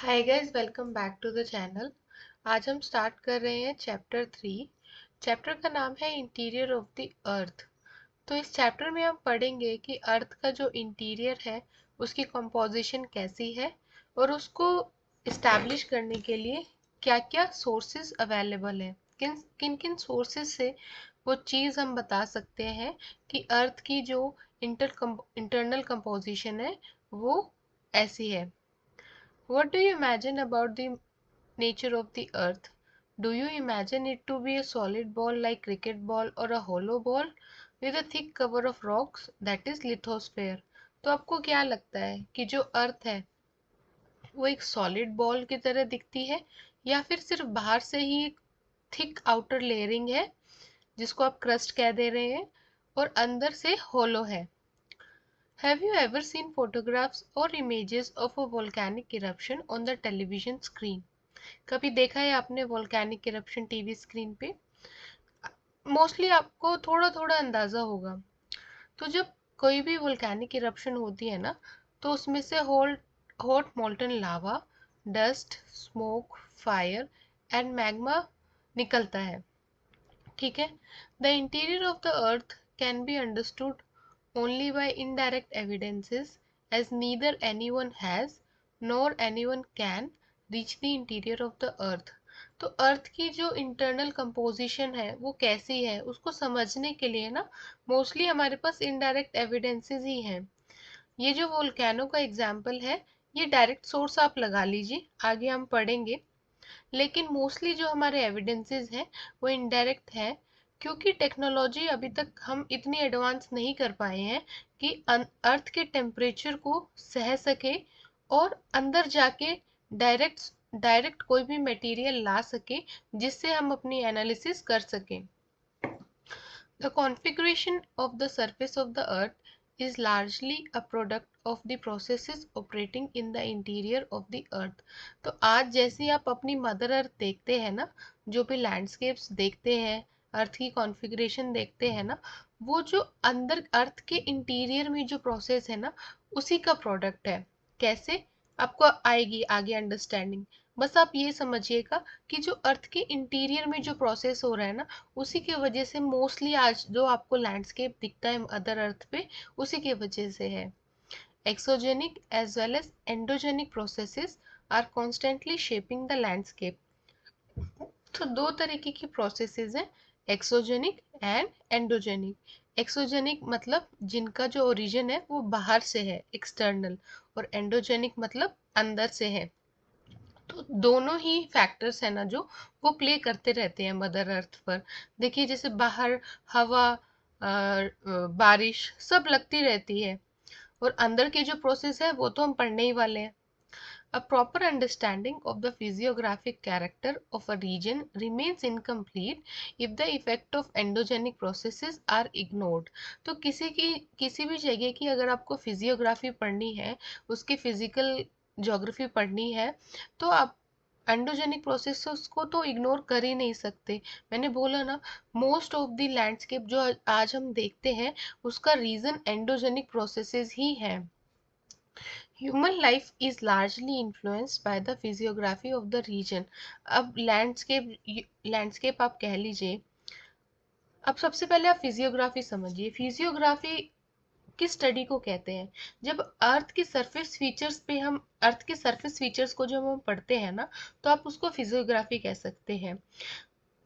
Hi guys, welcome back to the channel. आज हम start कर रहे हैं चैप्टर 3। चैप्टर का नाम है इंटीरियर ऑफ द अर्थ। तो इस चैप्टर में हम पढ़ेंगे कि अर्थ का जो इंटीरियर है उसकी कंपोजिशन कैसी है और उसको इस्टेब्लिश करने के लिए क्या क्या सोर्सेज अवेलेबल है, किन किन किन सोर्सेज से वो चीज़ हम बता सकते हैं कि अर्थ की जो इंटरनल कंपोजिशन है वो ऐसी है। What do you imagine about the nature of the earth? Do you imagine it to be a solid ball like cricket ball or a hollow ball with a thick cover of rocks, that is lithosphere? तो आपको क्या लगता है कि जो अर्थ है वो एक सॉलिड बॉल की तरह दिखती है या फिर सिर्फ बाहर से ही एक थिक आउटर लेयरिंग है जिसको आप क्रस्ट कह दे रहे हैं और अंदर से होलो है? Have you ever seen photographs or images of a volcanic eruption on the television screen? कभी देखा है आपने वोल्केनिक इरप्शन टीवी स्क्रीन पे? मोस्टली आपको थोड़ा थोड़ा अंदाजा होगा। तो जब कोई भी वोल्केनिक इरप्शन होती है ना, तो उसमें से hot molten lava, dust, smoke, fire and magma निकलता है। ठीक है। The interior of the earth can be understood only by indirect evidences, as neither anyone has nor anyone can reach the interior of the earth. तो अर्थ की जो internal composition है वो कैसी है उसको समझने के लिए ना मोस्टली हमारे पास इनडायरेक्ट एविडेंसेस ही हैं। ये जो वोल्केनो का एग्जाम्पल है ये डायरेक्ट सोर्स आप लगा लीजिए, आगे हम पढ़ेंगे। लेकिन मोस्टली जो हमारे एविडेंसेस हैं वो इनडायरेक्ट है, क्योंकि टेक्नोलॉजी अभी तक हम इतनी एडवांस नहीं कर पाए हैं कि अर्थ के टेम्परेचर को सह सके और अंदर जाके डायरेक्ट डायरेक्ट कोई भी मटेरियल ला सके जिससे हम अपनी एनालिसिस कर सकें। The configuration of the surface of the earth is largely a product of the processes operating in the interior of the earth. तो आज जैसे आप अपनी मदर अर्थ देखते हैं ना, जो भी लैंडस्केप्स देखते हैं, अर्थ की कॉन्फ़िगरेशन देखते हैं ना, वो जो अंदर अर्थ के इंटीरियर में जो प्रोसेस है ना उसी का प्रोडक्ट है। कैसे? आपको आएगी आगे अंडरस्टैंडिंग। बस आप ये समझिएगा कि जो अर्थ के इंटीरियर में जो प्रोसेस हो रहा है ना उसी की वजह से मोस्टली आज जो आपको लैंडस्केप दिखता है अदर अर्थ पे उसी की वजह से है। Exogenic as well as endogenic processes are constantly shaping the landscape. तो दो तरीके की प्रोसेसेस हैं, एक्सोजेनिक एंड एंडोजेनिक। एक्सोजेनिक मतलब जिनका जो ओरिजिन है वो बाहर से है, एक्सटर्नल, और एंडोजेनिक मतलब अंदर से है। तो दोनों ही फैक्टर्स है ना जो वो प्ले करते रहते हैं मदर अर्थ पर। देखिए जैसे बाहर हवा, बारिश सब लगती रहती है और अंदर की जो प्रोसेस है वो तो हम पढ़ने ही वाले हैं। A proper understanding of the physiographic character of a region remains incomplete if the effect of endogenic processes are ignored. तो किसी भी जगह की अगर आपको फिजियोग्राफी पढ़नी है, उसकी फिजिकल ज्योग्राफी पढ़नी है, तो आप एंडोजेनिक प्रोसेसेस को तो इग्नोर कर ही नहीं सकते। मैंने बोला ना, मोस्ट ऑफ द लैंडस्केप जो आज हम देखते हैं उसका रीजन एंडोजेनिक प्रोसेसेस ही है। Human life is largely influenced by the physiography of the region. अब लैंडस्केप आप कह लीजिए। अब सबसे पहले आप फिजियोग्राफी समझिए। फिजियोग्राफी किस स्टडी को कहते हैं? जब अर्थ के सरफेस फीचर्स को जब हम पढ़ते हैं ना तो आप उसको फिजियोग्राफी कह सकते हैं।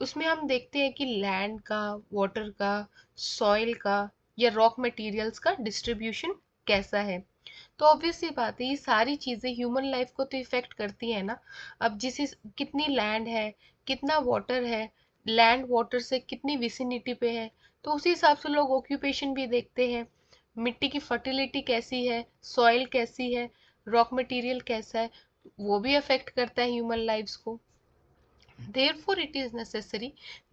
उसमें हम देखते हैं कि लैंड का, वाटर का, सॉइल का या रॉक मटेरियल्स का डिस्ट्रीब्यूशन कैसा है। तो ऑब्वियस सी बात है ये सारी चीजें ह्यूमन लाइफ को तो इफेक्ट करती है ना। अब कितनी लैंड है, कितना वाटर है, लैंड वाटर से कितनी विसिनिटी पे है, तो उसी हिसाब से लोग ऑक्यूपेशन भी देखते हैं। मिट्टी की फर्टिलिटी कैसी है, सॉइल कैसी है, रॉक मटेरियल कैसा है, वो भी अफेक्ट करता है ह्यूमन लाइफ्स को। Therefore, it is necessary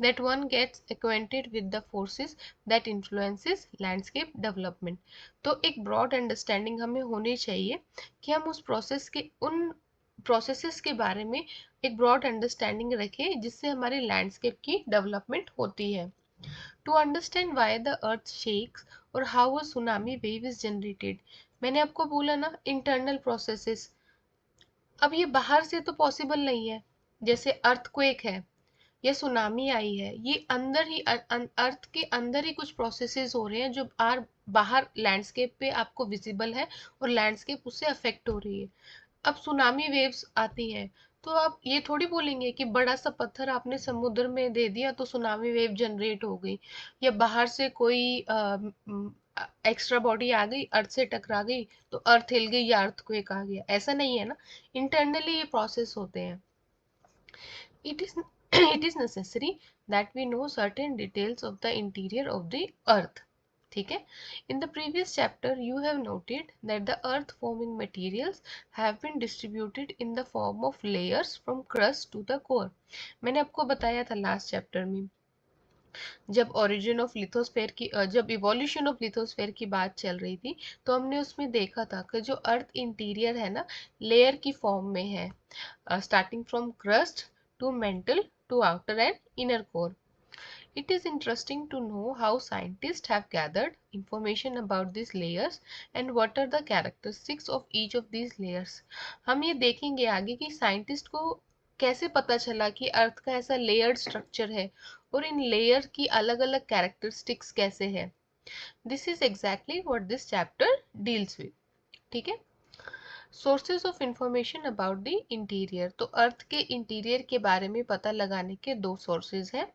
that one gets acquainted with the forces that influences landscape development. तो एक broad understanding हमें होनी चाहिए कि हम उन प्रोसेसेस के बारे में एक broad understanding रखें जिससे हमारे लैंडस्केप की डेवलपमेंट होती है। To understand why the earth shakes और how a tsunami wave is generated, मैंने आपको बोला ना इंटरनल प्रोसेसेस। अब ये बाहर से तो पॉसिबल नहीं है, जैसे अर्थक्वेक है या सुनामी आई है, ये अंदर ही अर्थ के अंदर ही कुछ प्रोसेसेस हो रहे हैं जो बाहर लैंडस्केप पे आपको विजिबल है और लैंडस्केप उससे अफेक्ट हो रही है। अब सुनामी वेव्स आती हैं, तो आप ये थोड़ी बोलेंगे कि बड़ा सा पत्थर आपने समुद्र में दे दिया तो सुनामी वेव जनरेट हो गई, या बाहर से कोई एक्स्ट्रा बॉडी आ गई अर्थ से टकरा गई तो अर्थ हिल गई या अर्थक्वेक आ गया, ऐसा नहीं है ना। इंटरनली ये प्रोसेस होते हैं। it is it is necessary that we know certain details of the interior of the earth. ठीक है। In the previous chapter you have noted that the earth forming materials have been distributed in the form of layers from crust to the core. मैंने आपको बताया था last chapter में, जब origin of lithosphere की जब इवोल्यूशन ऑफ लिथोस्फेयर की बात चल रही थी, तो हमने उसमें देखा था कि जो अर्थ इंटीरियर है ना, लेयर की फॉर्म में है, starting from crust to mantle to outer and inner core. It is interesting to know how scientists have gathered information about these layers and what are the characteristics of each of these layers. हम ये देखेंगे आगे कि scientist को कैसे पता चला कि अर्थ का ऐसा लेयर्ड स्ट्रक्चर है और इन लेयर की अलग अलग कैरेक्टरिस्टिक्स कैसे है. This is exactly what this chapter deals with. ठीक है. Sources of information about the interior. तो अर्थ के इंटीरियर के बारे में पता लगाने के दो सोर्सेज हैं,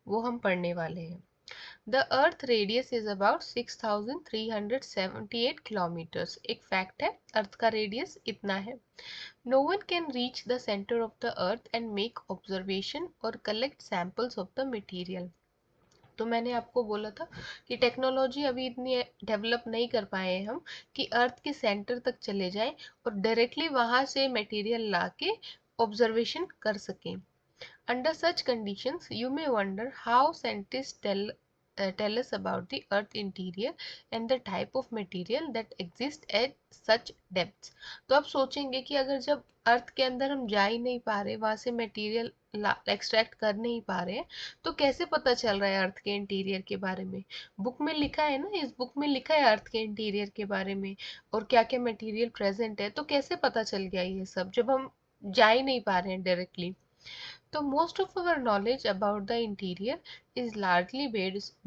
वो हम पढ़ने वाले हैं. The earth radius is about 6378 kilometres. एक फैक्ट है, अर्थ का रेडियस इतना है. No one can reach the centre of the earth and make observation or collect samples of the material. तो मैंने आपको बोला था कि टेक्नोलॉजी अभी इतनी डेवलप नहीं कर पाए हैं हम कि अर्थ के सेंटर तक चले जाएं और डायरेक्टली वहां से मटेरियल ला के ऑब्जर्वेशन कर सकें. Under such conditions, you may wonder how scientists tell us about the Earth interior and the type of material that exists at such depths. तो आप सोचेंगे कि अगर जब अर्थ के अंदर हम जा ही नहीं पा रहे, वहां से मटेरियल एक्सट्रैक्ट कर नहीं पा रहे हैं, तो कैसे पता चल रहा है अर्थ के इंटीरियर के बारे में. बुक में लिखा है ना, इस बुक में लिखा है अर्थ के इंटीरियर के बारे में और क्या क्या मटेरियल प्रेजेंट है, तो कैसे पता चल गया ये सब जब हम जा ही नहीं पा रहे हैं directly. So most of our knowledge about the interior is largely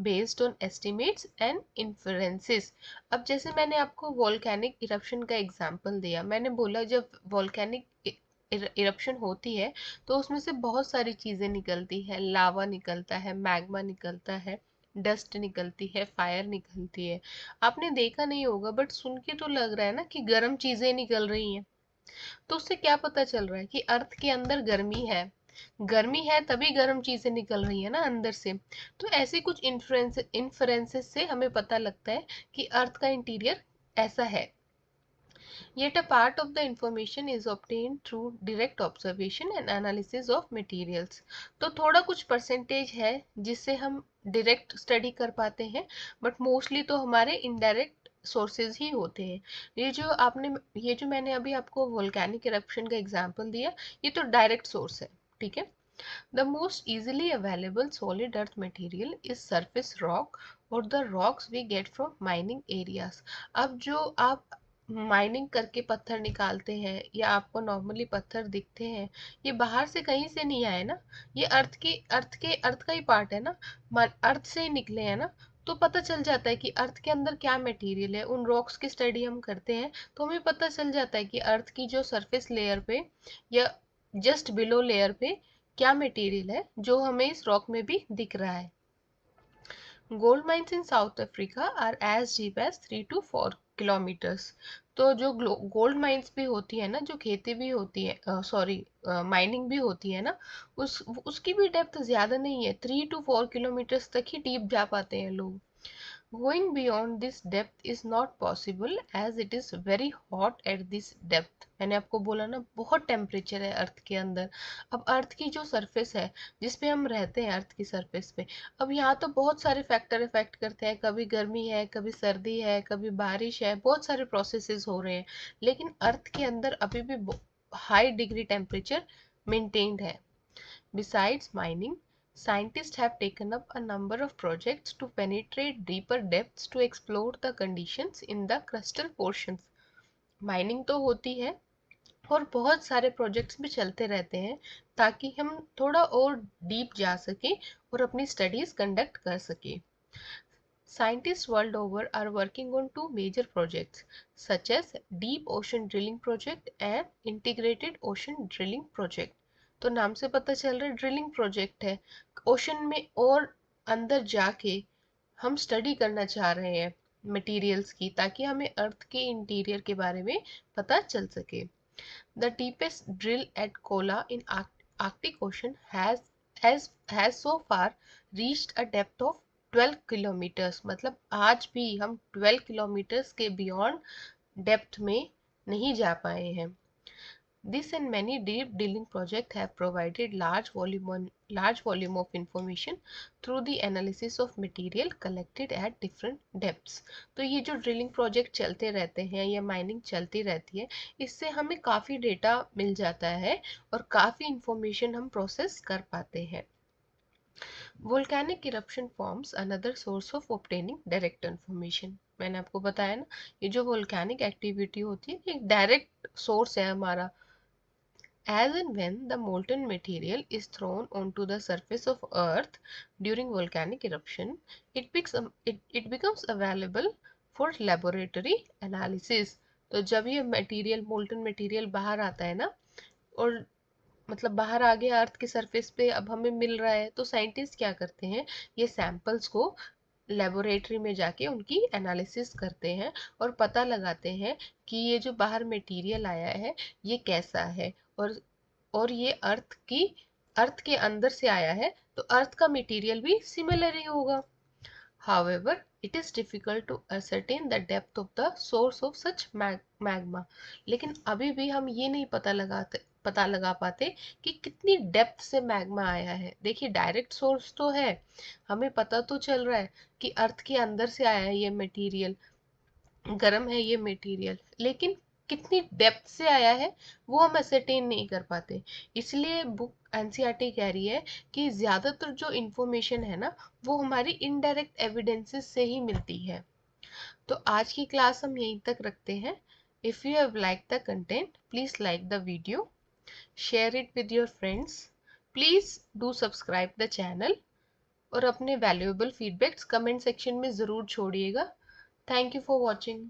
based on estimates and inferences. अब जैसे मैंने आपको volcanic eruption का example दिया, मैंने बोला जब volcanic eruption होती है तो उसमें से बहुत सारी चीजें निकलती है, लावा निकलता है, मैग्मा निकलता है, डस्ट निकलती है, फायर निकलती है. आपने देखा नहीं होगा बट सुन के तो लग रहा है ना कि गर्म चीजें निकल रही हैं. तो उससे क्या पता चल रहा है कि अर्थ के अंदर गर्मी है, गर्मी है तभी गर्म चीजें निकल रही है ना अंदर से. तो ऐसे कुछ इन्फ्रेंसेस से हमें पता लगता है कि अर्थ का इंटीरियर ऐसा है. Yet a part of the information is obtained through direct observation and analysis of materials. तो थोड़ा कुछ परसेंटेज है जिससे हम डायरेक्ट स्टडी कर पाते हैं, बट मोस्टली तो हमारे इनडायरेक्ट सोर्सेज ही होते हैं. ये जो मैंने अभी आपको वोल्केनिक इरप्शन का एग्जांपल दिया, ये तो डायरेक्ट सोर्स है. ठीक है. The most easily available solid earth material is surface rock or the rocks we get from mining areas. अब जो आप माइनिंग करके पत्थर निकालते हैं या आपको नॉर्मली पत्थर दिखते हैं, ये बाहर से कहीं से नहीं आए ना, ये अर्थ का ही पार्ट है ना, अर्थ से ही निकले हैं ना. तो पता चल जाता है कि अर्थ के अंदर क्या मटेरियल है. उन रॉक्स की स्टडी हम करते हैं तो हमें पता चल जाता है कि अर्थ की जो सरफेस लेयर पे या जस्ट बिलो लेयर पे क्या मटेरियल है जो हमें इस रॉक में भी दिख रहा है. Gold mines in South Africa are as deep as 3 to 4 kilometres. तो जो गोल्ड माइंस भी होती है ना, जो खेती भी होती है, सॉरी माइनिंग भी होती है ना, उसकी भी डेप्थ ज्यादा नहीं है, 3 to 4 किलोमीटर्स तक ही डीप जा पाते हैं लोग. Going beyond this depth is not possible as it is very hot at this depth. मैंने आपको बोला ना बहुत टेम्परेचर है अर्थ के अंदर. अब अर्थ की जो सरफेस है जिस पे हम रहते हैं, अर्थ की सरफेस पे, अब यहाँ तो बहुत सारे फैक्टर इफेक्ट करते हैं. कभी गर्मी है, कभी सर्दी है, कभी बारिश है, बहुत सारे प्रोसेसेस हो रहे हैं, लेकिन अर्थ के अंदर अभी भी हाई डिग्री टेम्परेचर मेंटेन्ड है. Besides mining, scientists have taken up a number of projects to penetrate deeper depths to explore the conditions in the crustal portions. Mining तो होती है और बहुत सारे प्रोजेक्ट्स भी चलते रहते हैं ताकि हम थोड़ा और डीप जा सके और अपनी स्टडीज कंडक्ट कर सके। Scientists world over are working on two major projects such as Deep Ocean Drilling Project and Integrated Ocean Drilling Project। तो नाम से पता चल रहा है ड्रिलिंग प्रोजेक्ट है, ओशन में और अंदर जाके हम स्टडी करना चाह रहे हैं मटेरियल्स की, ताकि हमें अर्थ के इंटीरियर के बारे में पता चल सके। The deepest drill at Kola in Arctic Ocean has so far reached a depth of 12 kilometers। मतलब आज भी हम 12 kilometers के beyond depth में नहीं जा पाए हैं। This and many deep drilling projects have provided large volume of information through the analysis of material collected at different depths। तो ये जो ड्रिलिंग प्रोजेक्ट चलते रहते हैं या माइनिंग चलती रहती है, इससे हमें काफ़ी डेटा मिल जाता है और काफ़ी इंफॉर्मेशन हम प्रोसेस कर पाते हैं। Volcanic eruption forms another source of obtaining direct information। मैंने आपको बताया ना, ये जो वोल्केनिक एक्टिविटी होती है एक डायरेक्ट सोर्स है हमारा। As and when the molten material is thrown onto the surface of Earth during volcanic eruption, it becomes available for laboratory analysis। तो जब ये मटेरियल मोल्टन मटेरियल बाहर आता है ना, और मतलब बाहर आ गया अर्थ के सरफेस पे, अब हमें मिल रहा है, तो साइंटिस्ट क्या करते हैं, ये सैंपल्स को लेबोरेटरी में जाके उनकी एनालिसिस करते हैं और पता लगाते हैं कि ये जो बाहर मटेरियल आया है ये कैसा है, और ये अर्थ के अंदर से आया है, तो अर्थ का मटेरियल भी सिमिलर ही होगा। However, it is difficult to ascertain the depth of the source of such magma। लेकिन अभी भी हम ये नहीं पता लगा पाते कि कितनी डेप्थ से मैग्मा आया है। देखिए डायरेक्ट सोर्स तो है, हमें पता तो चल रहा है कि अर्थ के अंदर से आया है ये मटेरियल, गर्म है ये मटेरियल, लेकिन कितनी डेप्थ से आया है वो हम असरटेन नहीं कर पाते। इसलिए बुक एनसीईआरटी कह रही है कि ज्यादातर जो इंफॉर्मेशन है ना, वो हमारी इनडायरेक्ट एविडेंसेस से ही मिलती है। तो आज की क्लास हम यहीं तक रखते हैं। If you have like the content, please like the video, share it with your friends, please do subscribe the channel, और अपने वैल्यूएबल फीडबैक्स कमेंट सेक्शन में ज़रूर छोड़िएगा। Thank you for watching.